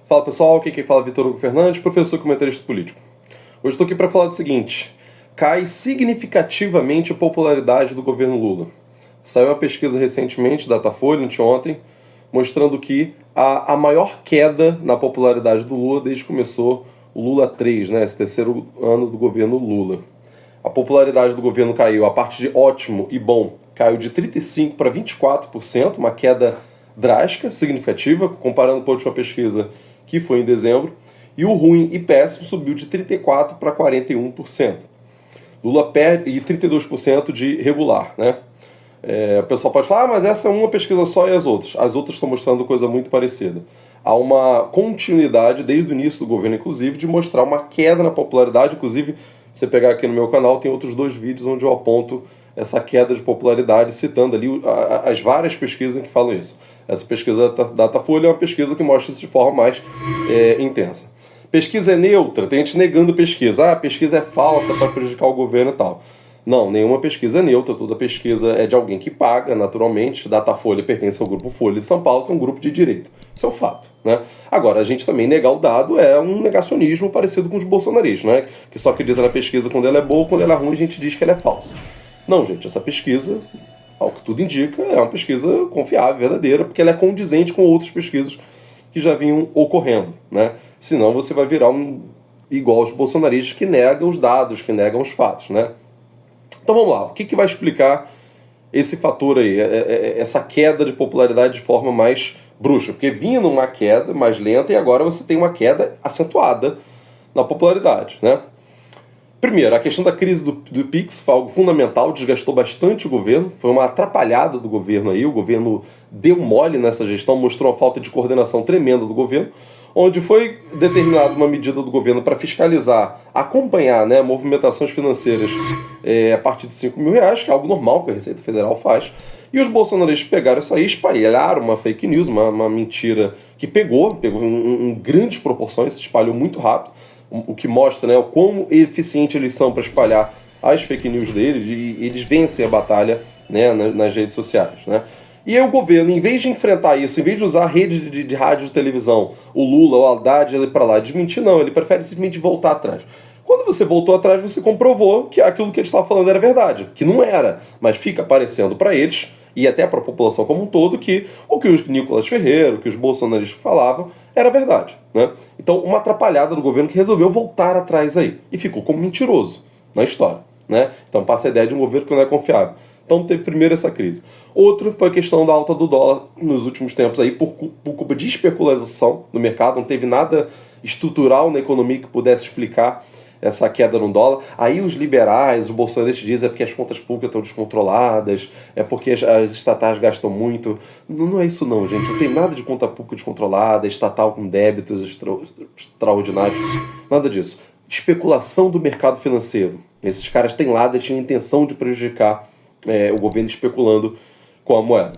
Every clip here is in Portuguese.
Fala pessoal, aqui quem fala é Vitor Hugo Fernandes, professor e comentarista político. Hoje estou aqui para falar do seguinte: cai significativamente a popularidade do governo Lula. Saiu uma pesquisa recentemente, Datafolha, anteontem, mostrando que a maior queda na popularidade do Lula desde que começou o Lula 3, né, esse terceiro ano do governo Lula. A popularidade do governo caiu, a parte de ótimo e bom caiu de 35% para 24%, uma queda drástica, significativa, comparando com a última pesquisa que foi em dezembro, e o ruim e péssimo subiu de 34% para 41%. Lula perde, e 32% de regular, né? O pessoal pode falar, mas essa é uma pesquisa só e as outras? As outras estão mostrando coisa muito parecida. Há uma continuidade desde o início do governo, inclusive, de mostrar uma queda na popularidade. Inclusive, se você pegar aqui no meu canal, tem outros 2 vídeos onde eu aponto essa queda de popularidade, citando ali as várias pesquisas que falam isso. Essa pesquisa da Datafolha é uma pesquisa que mostra isso de forma mais intensa. Pesquisa é neutra, tem gente negando pesquisa. A pesquisa é falsa para prejudicar o governo e tal. Não, nenhuma pesquisa é neutra, toda pesquisa é de alguém que paga, naturalmente. Datafolha pertence ao grupo Folha de São Paulo, que é um grupo de direita. Isso é um fato, né? Agora, a gente também negar o dado é um negacionismo parecido com os bolsonaristas, né? Que só acredita na pesquisa quando ela é boa, quando ela é ruim a gente diz que ela é falsa. Não, gente, essa pesquisa, ao que tudo indica, é uma pesquisa confiável, verdadeira, porque ela é condizente com outras pesquisas que já vinham ocorrendo, né? Senão você vai virar igual aos bolsonaristas que negam os dados, que negam os fatos, né? Então vamos lá, o que vai explicar esse fator aí, essa queda de popularidade de forma mais bruxa? Porque vinha numa queda mais lenta e agora você tem uma queda acentuada na popularidade, né? Primeiro, a questão da crise do Pix foi algo fundamental, desgastou bastante o governo, foi uma atrapalhada do governo aí, o governo deu mole nessa gestão, mostrou uma falta de coordenação tremenda do governo, onde foi determinada uma medida do governo para fiscalizar, acompanhar, né, movimentações financeiras a partir de R$5.000, que é algo normal que a Receita Federal faz, e os bolsonaristas pegaram isso aí, espalharam uma fake news, uma mentira que pegou em grandes proporções, se espalhou muito rápido, o que mostra, né, o quão eficiente eles são para espalhar as fake news deles, e eles vencem a batalha, né, nas redes sociais, né? E aí o governo, em vez de enfrentar isso, em vez de usar a rede de rádio e televisão, o Lula, o Haddad, ele para lá desmentir, não, ele prefere simplesmente voltar atrás. Quando você voltou atrás, você comprovou que aquilo que eles estavam falando era verdade, que não era, mas fica aparecendo para eles, e até para a população como um todo, que o que o Nicolas Ferreira, o que os bolsonaristas falavam, era verdade, né? Então, uma atrapalhada do governo que resolveu voltar atrás aí, e ficou como mentiroso na história, né? Então passa a ideia de um governo que não é confiável. Então teve primeiro essa crise. Outro foi a questão da alta do dólar nos últimos tempos aí, por culpa de especulação no mercado, não teve nada estrutural na economia que pudesse explicar essa queda no dólar. Aí os liberais, os bolsonaristas dizem é porque as contas públicas estão descontroladas, é porque as estatais gastam muito. Não é isso não, gente. Não tem nada de conta pública descontrolada, estatal com débitos extraordinários, nada disso. Especulação do mercado financeiro. Esses caras têm lá, tinham a intenção de prejudicar o governo especulando com a moeda.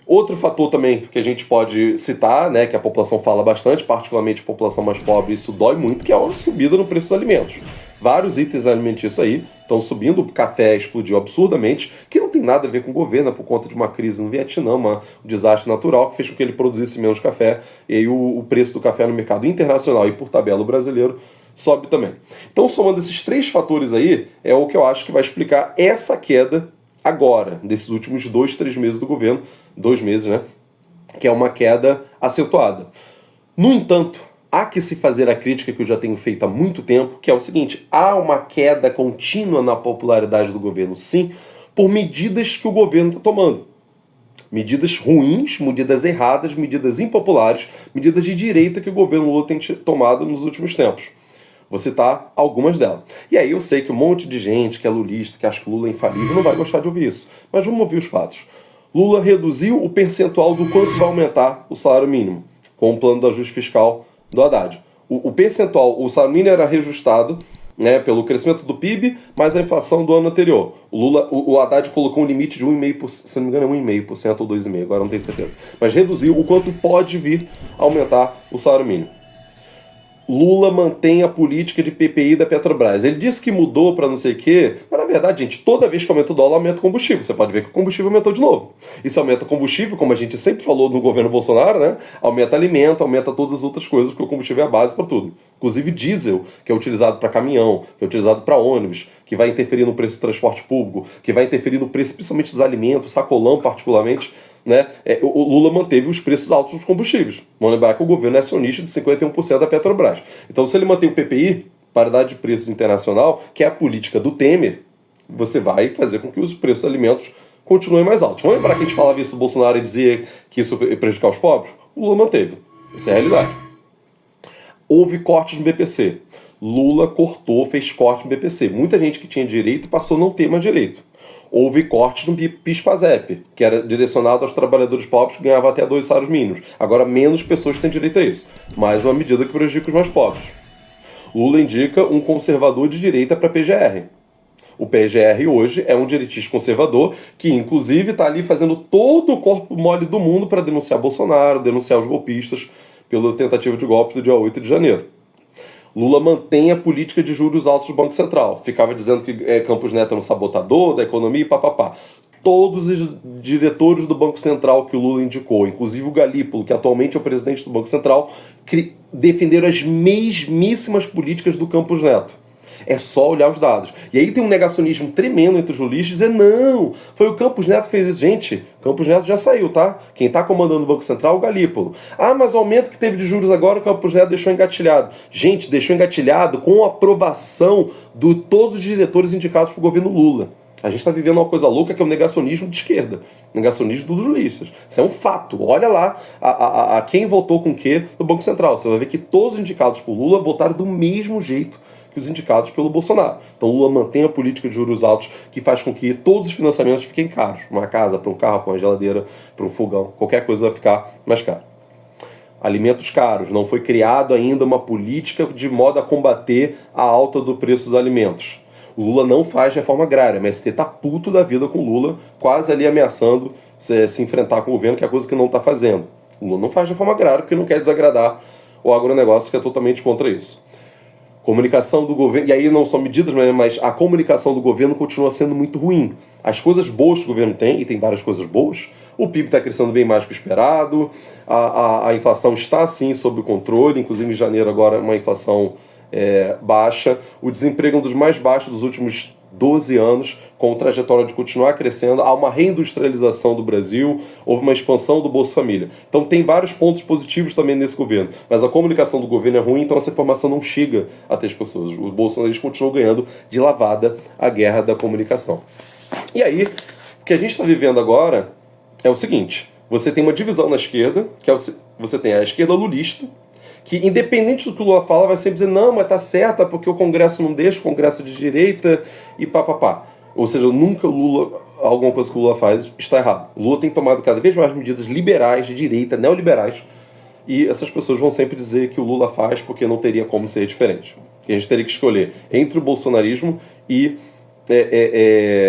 Outro fator também que a gente pode citar, né, que a população fala bastante, particularmente a população mais pobre, isso dói muito, que é a subida no preço dos alimentos. Vários itens alimentícios aí estão subindo, o café explodiu absurdamente, que não tem nada a ver com o governo, por conta de uma crise no Vietnã, um desastre natural que fez com que ele produzisse menos café, e aí o preço do café no mercado internacional e por tabela o brasileiro sobe também. Então, somando esses 3 fatores aí, é o que eu acho que vai explicar essa queda agora, desses últimos 2, 3 meses do governo, 2 meses, né? Que é uma queda acentuada. No entanto, há que se fazer a crítica que eu já tenho feito há muito tempo, que é o seguinte: há uma queda contínua na popularidade do governo, sim, por medidas que o governo está tomando. Medidas ruins, medidas erradas, medidas impopulares, medidas de direita que o governo Lula tem tomado nos últimos tempos. Vou citar algumas delas. E aí eu sei que um monte de gente que é lulista, que acha que o Lula é infalível, não vai gostar de ouvir isso. Mas vamos ouvir os fatos. Lula reduziu o percentual do quanto vai aumentar o salário mínimo, com o plano do ajuste fiscal do Haddad. O percentual, o salário mínimo era reajustado, né, pelo crescimento do PIB, mais a inflação do ano anterior. O Haddad colocou um limite de 1,5%, se não me engano é 1,5% ou 2,5%, agora não tenho certeza. Mas reduziu o quanto pode vir a aumentar o salário mínimo. Lula mantém a política de PPI da Petrobras. Ele disse que mudou para não sei o quê, mas na verdade, gente, toda vez que aumenta o dólar, aumenta o combustível. Você pode ver que o combustível aumentou de novo. E se aumenta o combustível, como a gente sempre falou no governo Bolsonaro, né? Aumenta alimento, aumenta todas as outras coisas, porque o combustível é a base para tudo. Inclusive diesel, que é utilizado para caminhão, que é utilizado para ônibus, que vai interferir no preço do transporte público, que vai interferir no preço principalmente dos alimentos, sacolão particularmente. Né? O Lula manteve os preços altos dos combustíveis. Vamos lembrar que o governo é acionista de 51% da Petrobras. Então, se ele mantém o PPI, paridade de preços internacional, que é a política do Temer, você vai fazer com que os preços dos alimentos continuem mais altos. Vamos lembrar que a gente falava isso do Bolsonaro e dizia que isso ia prejudicar os pobres? O Lula manteve. Essa é a realidade. Houve cortes no BPC. Lula cortou, fez corte no BPC. Muita gente que tinha direito passou a não ter mais direito. Houve cortes no PIS/PASEP, que era direcionado aos trabalhadores pobres que ganhavam até 2 salários mínimos. Agora menos pessoas têm direito a isso. Mais uma medida que prejudica os mais pobres. Lula indica um conservador de direita para a PGR. O PGR hoje é um direitista conservador que, inclusive, está ali fazendo todo o corpo mole do mundo para denunciar Bolsonaro, denunciar os golpistas pela tentativa de golpe do dia 8 de janeiro. Lula mantém a política de juros altos do Banco Central. Ficava dizendo que Campos Neto é um sabotador da economia e papapá. Todos os diretores do Banco Central que o Lula indicou, inclusive o Galípolo, que atualmente é o presidente do Banco Central, defenderam as mesmíssimas políticas do Campos Neto. É só olhar os dados. E aí tem um negacionismo tremendo entre os juristas, dizer, não, foi o Campos Neto que fez isso. Gente, Campos Neto já saiu, tá? Quem está comandando o Banco Central é o Galípolo. Ah, mas o aumento que teve de juros agora, o Campos Neto deixou engatilhado. Gente, deixou engatilhado com a aprovação de todos os diretores indicados pelo governo Lula. A gente está vivendo uma coisa louca que é o negacionismo de esquerda. Negacionismo dos juristas. Isso é um fato. Olha lá a quem votou com o quê no Banco Central. Você vai ver que todos os indicados por Lula votaram do mesmo jeito que os indicados pelo Bolsonaro. Então Lula mantém a política de juros altos que faz com que todos os financiamentos fiquem caros. Uma casa, para um carro, para uma geladeira, para um fogão. Qualquer coisa vai ficar mais caro. Alimentos caros. Não foi criado ainda uma política de modo a combater a alta do preço dos alimentos. O Lula não faz reforma agrária. O MST tá puto da vida com o Lula, quase ali ameaçando se enfrentar com o governo, que é a coisa que não está fazendo. O Lula não faz reforma agrária porque não quer desagradar o agronegócio, que é totalmente contra isso. Comunicação do governo, e aí não são medidas, mas a comunicação do governo continua sendo muito ruim. As coisas boas que o governo tem, e tem várias coisas boas, o PIB está crescendo bem mais que o esperado, a inflação está sim sob controle, inclusive em janeiro agora uma inflação baixa, o desemprego é um dos mais baixos dos últimos 12 anos, com trajetória de continuar crescendo, há uma reindustrialização do Brasil, houve uma expansão do Bolsa Família. Então tem vários pontos positivos também nesse governo, mas a comunicação do governo é ruim, então essa informação não chega até as pessoas. Os bolsonaristas continuam ganhando de lavada a guerra da comunicação. E aí, o que a gente está vivendo agora é o seguinte, você tem uma divisão na esquerda, que você tem a esquerda lulista, que independente do que o Lula fala, vai sempre dizer, não, mas tá certa, porque o Congresso não deixa, o Congresso é de direita e papapá. Ou seja, nunca o Lula, alguma coisa que o Lula faz está errado. O Lula tem tomado cada vez mais medidas liberais, de direita, neoliberais, e essas pessoas vão sempre dizer que o Lula faz porque não teria como ser diferente. E a gente teria que escolher entre o bolsonarismo e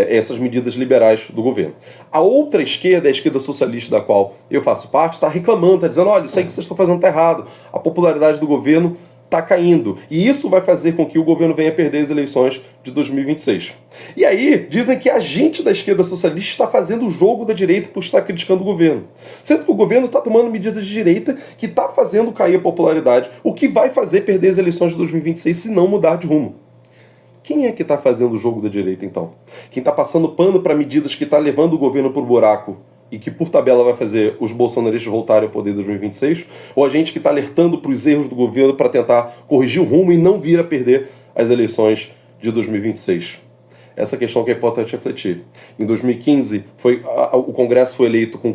essas medidas liberais do governo. A outra esquerda, a esquerda socialista da qual eu faço parte, está reclamando, está dizendo, olha, isso aí que vocês estão fazendo está errado, a popularidade do governo está caindo, e isso vai fazer com que o governo venha perder as eleições de 2026. E aí, dizem que a gente da esquerda socialista está fazendo o jogo da direita por estar criticando o governo. Sendo que o governo está tomando medidas de direita que está fazendo cair a popularidade, o que vai fazer perder as eleições de 2026 se não mudar de rumo. Quem é que está fazendo o jogo da direita, então? Quem está passando pano para medidas que está levando o governo por buraco e que, por tabela, vai fazer os bolsonaristas voltarem ao poder em 2026? Ou a gente que está alertando para os erros do governo para tentar corrigir o rumo e não vir a perder as eleições de 2026? Essa questão que é importante refletir. Em 2015, o Congresso foi eleito com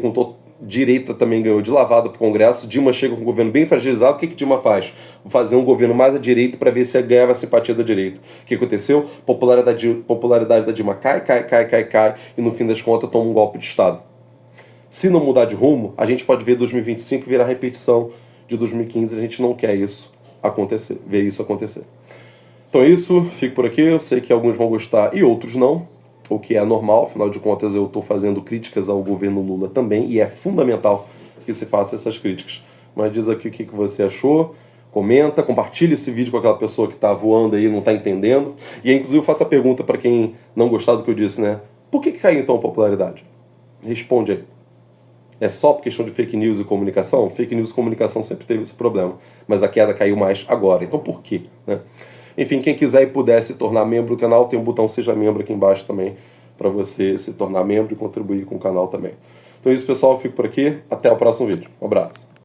direita também ganhou de lavada para o Congresso. Dilma chega com um governo bem fragilizado. O que Dilma faz? Vou fazer um governo mais à direita para ver se ganhava a simpatia da direita. O que aconteceu? Popularidade da Dilma cai, e no fim das contas toma um golpe de Estado. Se não mudar de rumo, a gente pode ver 2025 virar repetição de 2015. A gente não quer isso acontecer, ver isso acontecer. Então é isso, fico por aqui. Eu sei que alguns vão gostar e outros não, o que é normal, afinal de contas eu estou fazendo críticas ao governo Lula também, e é fundamental que se faça essas críticas. Mas diz aqui o que você achou, Comenta, compartilha esse vídeo com aquela pessoa que está voando aí e não está entendendo. E aí, inclusive, eu faço a pergunta para quem não gostar do que eu disse, né? Por que caiu então a popularidade? Responde aí. É só por questão de fake news e comunicação? Fake news e comunicação sempre teve esse problema. Mas a queda caiu mais agora. Então por quê? Né? Enfim, quem quiser e puder se tornar membro do canal, tem um botão Seja Membro aqui embaixo também, para você se tornar membro e contribuir com o canal também. Então é isso, pessoal. Eu fico por aqui. Até o próximo vídeo. Um abraço.